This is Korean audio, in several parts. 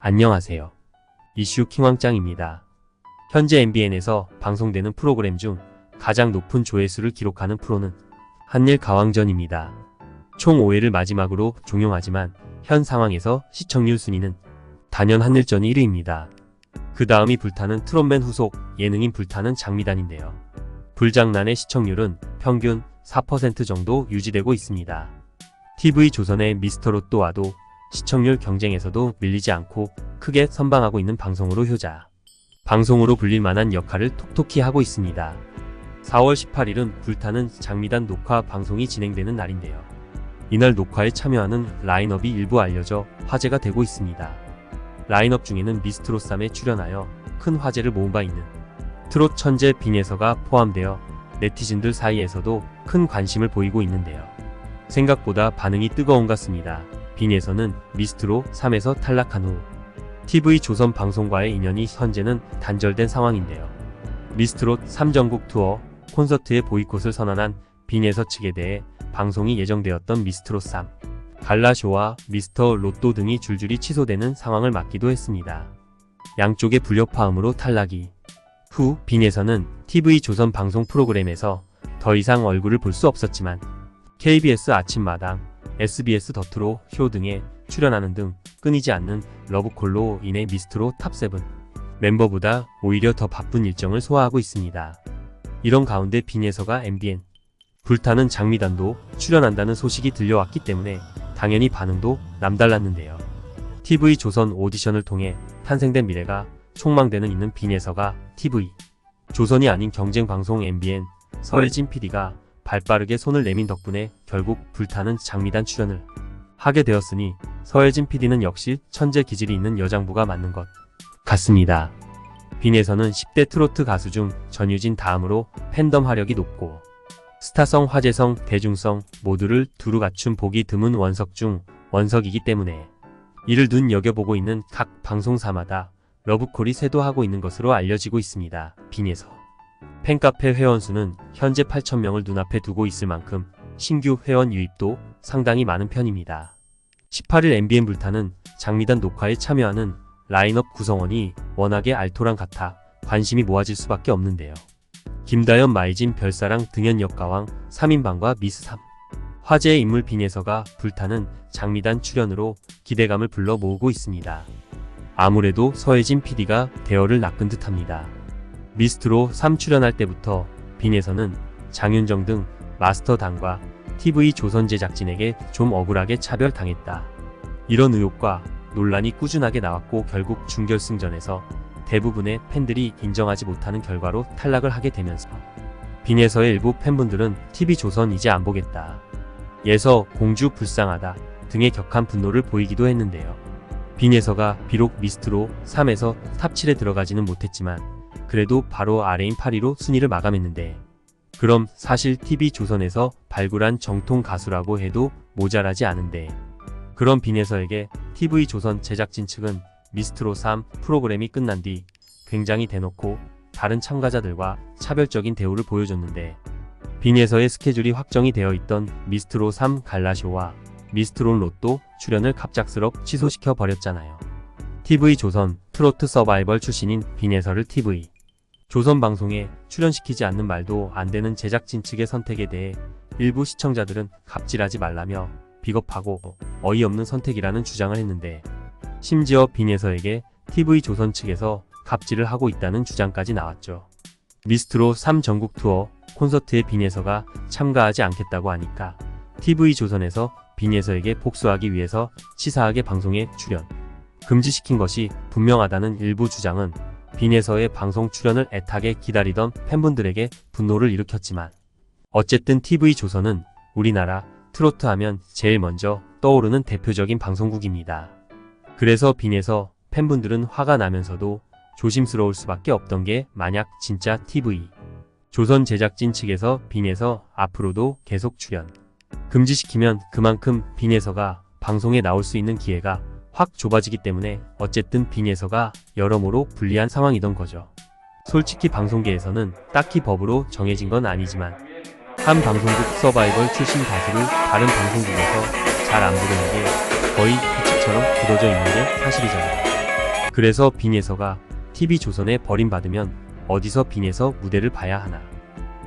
안녕하세요. 이슈 킹왕짱입니다. 현재 MBN에서 방송되는 프로그램 중 가장 높은 조회수를 기록하는 프로는 한일 가왕전입니다. 총 5회를 마지막으로 종영하지만 현 상황에서 시청률 순위는 단연 한일전이 1위입니다. 그 다음이 불타는 트롯맨 후속 예능인 불타는 장미단인데요. 불장난의 시청률은 평균 4% 정도 유지되고 있습니다. TV조선의 미스터롯또와도 시청률 경쟁에서도 밀리지 않고 크게 선방하고 있는 방송으로 효자. 방송으로 불릴 만한 역할을 톡톡히 하고 있습니다. 4월 18일은 불타는 장미단 녹화 방송이 진행되는 날인데요. 이날 녹화에 참여하는 라인업이 일부 알려져 화제가 되고 있습니다. 라인업 중에는 미스트롯3에 출연하여 큰 화제를 모은 바 있는 트롯 천재 빈예서가 포함되어 네티즌들 사이에서도 큰 관심을 보이고 있는데요. 생각보다 반응이 뜨거운 것 같습니다. 빈예서는 미스트롯 3에서 탈락한 후 TV조선 방송과의 인연이 현재는 단절된 상황인데요. 미스트롯 3 전국 투어 콘서트의 보이콧을 선언한 빈예서 측에 대해 방송이 예정되었던 미스트롯 3, 갈라쇼와 미스터 로또 등이 줄줄이 취소되는 상황을 맞기도 했습니다. 양쪽의 불협화음으로 탈락이 후 빈예서는 TV조선 방송 프로그램에서 더 이상 얼굴을 볼 수 없었지만 KBS 아침마당, SBS 더트로 쇼 등에 출연하는 등 끊이지 않는 러브콜로 인해 미스트롯 탑7 멤버보다 오히려 더 바쁜 일정을 소화하고 있습니다. 이런 가운데 빈예서가 MBN 불타는 장미단도 출연한다는 소식이 들려왔기 때문에 당연히 반응도 남달랐는데요. TV조선 오디션을 통해 탄생된 미래가 촉망되는 있는 빈예서가 TV조선이 아닌 경쟁방송 MBN 서혜진 PD가 발빠르게 손을 내민 덕분에 결국 불타는 장미단 출연을 하게 되었으니 서혜진 PD는 역시 천재 기질이 있는 여장부가 맞는 것 같습니다. 빈예서는 10대 트로트 가수 중 전유진 다음으로 팬덤 화력이 높고 스타성, 화제성, 대중성 모두를 두루 갖춘 보기 드문 원석 중 원석이기 때문에 이를 눈여겨보고 있는 각 방송사마다 러브콜이 쇄도하고 있는 것으로 알려지고 있습니다. 빈예서 팬카페 회원수는 현재 8,000명을 눈앞에 두고 있을 만큼 신규 회원 유입도 상당히 많은 편입니다. 18일 MBN 불타는 장미단 녹화에 참여하는 라인업 구성원이 워낙에 알토란 같아 관심이 모아질 수밖에 없는데요. 김다연, 마이진, 별사랑, 등연 역가왕, 3인방과 미스3 화제의 인물 빈예서가 불타는 장미단 출연으로 기대감을 불러 모으고 있습니다. 아무래도 서혜진 PD가 대열을 낚은 듯합니다. 미스트롯 3 출연할 때부터 빈예서는 장윤정 등 마스터단과 TV조선 제작진에게 좀 억울하게 차별당했다. 이런 의혹과 논란이 꾸준하게 나왔고 결국 준결승전에서 대부분의 팬들이 인정하지 못하는 결과로 탈락을 하게 되면서 빈예서의 일부 팬분들은 TV조선 이제 안 보겠다. 예서 공주 불쌍하다 등의 격한 분노를 보이기도 했는데요. 빈예서가 비록 미스트롯 3에서 탑7에 들어가지는 못했지만 그래도 바로 아래인 8위로 순위를 마감했는데 그럼 사실 TV조선에서 발굴한 정통 가수라고 해도 모자라지 않은데 그런 빈예서에게 TV조선 제작진 측은 미스트롯 3 프로그램이 끝난 뒤 굉장히 대놓고 다른 참가자들과 차별적인 대우를 보여줬는데 빈예서의 스케줄이 확정이 되어 있던 미스트롯 3 갈라쇼와 미스트롯 로또 출연을 갑작스럽 취소시켜 버렸잖아요. TV조선 트로트 서바이벌 출신인 빈예서를 조선 방송에 출연시키지 않는 말도 안 되는 제작진 측의 선택에 대해 일부 시청자들은 갑질하지 말라며 비겁하고 어이없는 선택이라는 주장을 했는데 심지어 빈예서에게 TV조선 측에서 갑질을 하고 있다는 주장까지 나왔죠. 미스트롯 3 전국 투어 콘서트에 빈예서가 참가하지 않겠다고 하니까 TV조선에서 빈예서에게 복수하기 위해서 치사하게 방송에 출연 금지시킨 것이 분명하다는 일부 주장은 빈예서의 방송 출연을 애타게 기다리던 팬분들에게 분노를 일으켰지만 어쨌든 TV조선은 우리나라 트로트 하면 제일 먼저 떠오르는 대표적인 방송국입니다. 그래서 빈예서 팬분들은 화가 나면서도 조심스러울 수밖에 없던 게 만약 진짜 TV조선 제작진 측에서 빈예서 앞으로도 계속 출연 금지시키면 그만큼 빈예서가 방송에 나올 수 있는 기회가 확 좁아지기 때문에 어쨌든 빈예서가 여러모로 불리한 상황이던 거죠. 솔직히 방송계에서는 딱히 법으로 정해진 건 아니지만 한 방송국 서바이벌 출신 가수를 다른 방송국에서 잘 안 부르는 게 거의 규칙처럼 굳어져 있는 게 사실이잖아요. 그래서 빈예서가 TV조선에 버림받으면 어디서 빈예서 무대를 봐야 하나.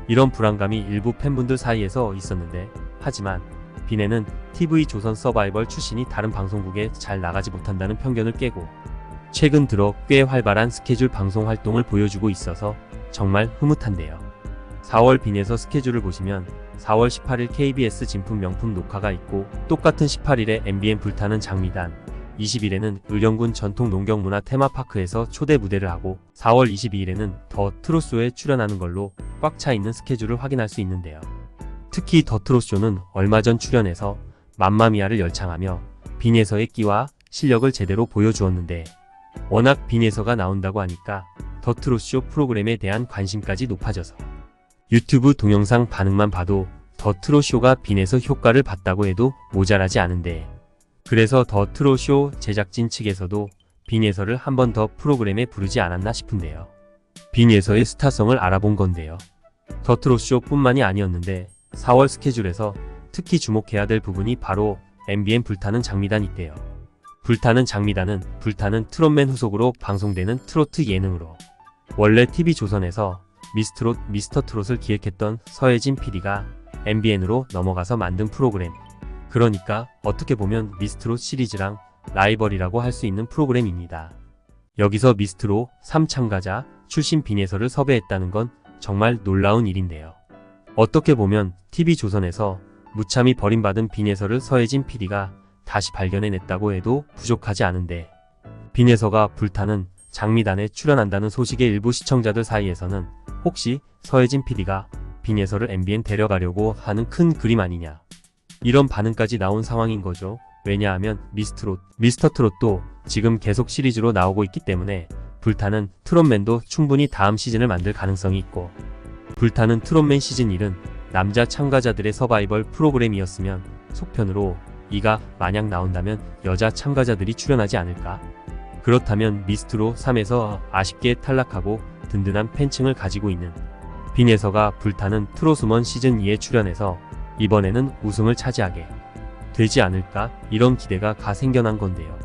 이런 불안감이 일부 팬분들 사이에서 있었는데, 하지만 빈예는 TV조선 서바이벌 출신이 다른 방송국에 잘 나가지 못한다는 편견을 깨고 최근 들어 꽤 활발한 스케줄 방송 활동을 보여주고 있어서 정말 흐뭇한데요. 4월 빈예서 스케줄을 보시면 4월 18일 KBS 진품 명품 녹화가 있고, 똑같은 18일에 MBN 불타는 장미단, 20일에는 의령군 전통 농경문화 테마파크에서 초대 무대를 하고 4월 22일에는 더 트롯쇼에 출연하는 걸로 꽉 차 있는 스케줄을 확인할 수 있는데요. 특히 더 트롯쇼는 얼마 전 출연해서 맘마미아를 열창하며 빈예서의 끼와 실력을 제대로 보여주었는데, 워낙 빈예서가 나온다고 하니까 더 트롯쇼 프로그램에 대한 관심까지 높아져서 유튜브 동영상 반응만 봐도 더 트롯쇼가 빈예서 효과를 봤다고 해도 모자라지 않은데, 그래서 더 트롯쇼 제작진 측에서도 빈예서를 한 번 더 프로그램에 부르지 않았나 싶은데요. 빈예서의 스타성을 알아본 건데요. 더 트롯쇼 뿐만이 아니었는데 4월 스케줄에서 특히 주목해야 될 부분이 바로 MBN 불타는 장미단인데요. 불타는 장미단은 불타는 트롯맨 후속으로 방송되는 트로트 예능으로, 원래 TV조선에서 미스트롯, 미스터트롯을 기획했던 서혜진 PD가 MBN으로 넘어가서 만든 프로그램. 그러니까 어떻게 보면 미스트롯 시리즈랑 라이벌이라고 할 수 있는 프로그램입니다. 여기서 미스트롯 3참가자 출신 빈예서를 섭외했다는 건 정말 놀라운 일인데요. 어떻게 보면 TV조선에서 무참히 버림받은 빈예서를 서혜진 PD가 다시 발견해냈다고 해도 부족하지 않은데, 빈예서가 불타는 장미단에 출연한다는 소식에 일부 시청자들 사이에서는 혹시 서혜진 PD가 빈예서를 MBN 데려가려고 하는 큰 그림 아니냐, 이런 반응까지 나온 상황인 거죠. 왜냐하면 미스트롯, 미스터트롯도 지금 계속 시리즈로 나오고 있기 때문에 불타는 트롯맨도 충분히 다음 시즌을 만들 가능성이 있고, 불타는 트롯맨 시즌 1은 남자 참가자들의 서바이벌 프로그램이었으면 속편으로 이가 만약 나온다면 여자 참가자들이 출연하지 않을까? 그렇다면 미스트롯 3에서 아쉽게 탈락하고 든든한 팬층을 가지고 있는 빈예서가 불타는 트롯우먼 시즌 2에 출연해서 이번에는 우승을 차지하게 되지 않을까, 이런 기대가 생겨난 건데요.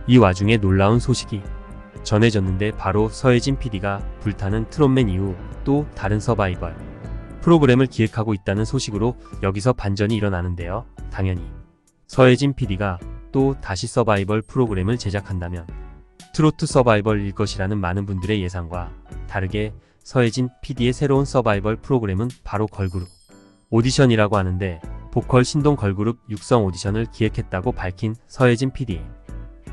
이 와중에 놀라운 소식이 전해졌는데, 바로 서혜진 PD가 불타는 트롯맨 이후 또 다른 서바이벌 프로그램을 기획하고 있다는 소식으로 여기서 반전이 일어나는데요. 당연히 서혜진 PD가 또 다시 서바이벌 프로그램을 제작한다면 트로트 서바이벌일 것이라는 많은 분들의 예상과 다르게 서혜진 PD의 새로운 서바이벌 프로그램은 바로 걸그룹 오디션이라고 하는데, 보컬 신동 걸그룹 육성 오디션을 기획했다고 밝힌 서혜진 PD.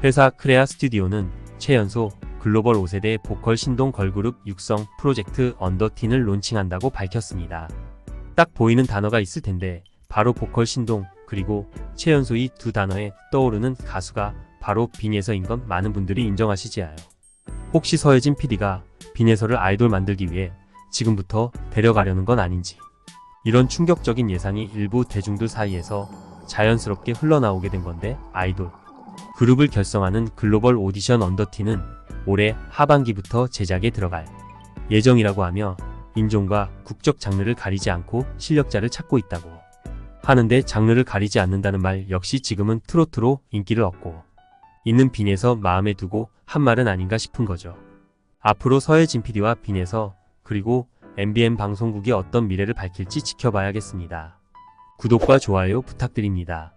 회사 크레아 스튜디오는 최연소 글로벌 5세대 보컬 신동 걸그룹 육성 프로젝트 언더틴을 론칭한다고 밝혔습니다. 딱 보이는 단어가 있을 텐데 바로 보컬 신동 그리고 최연소 이 두 단어에 떠오르는 가수가 바로 빈예서인 건 많은 분들이 인정하시지요. 혹시 서혜진 PD가 빈예서를 아이돌 만들기 위해 지금부터 데려가려는 건 아닌지, 이런 충격적인 예상이 일부 대중들 사이에서 자연스럽게 흘러나오게 된 건데, 아이돌 그룹을 결성하는 글로벌 오디션 언더틴은 올해 하반기부터 제작에 들어갈 예정이라고 하며, 인종과 국적 장르를 가리지 않고 실력자를 찾고 있다고 하는데, 장르를 가리지 않는다는 말 역시 지금은 트로트로 인기를 얻고 있는 빈예서 마음에 두고 한 말은 아닌가 싶은 거죠. 앞으로 서혜진 PD와 빈예서 그리고 MBN 방송국이 어떤 미래를 밝힐지 지켜봐야겠습니다. 구독과 좋아요 부탁드립니다.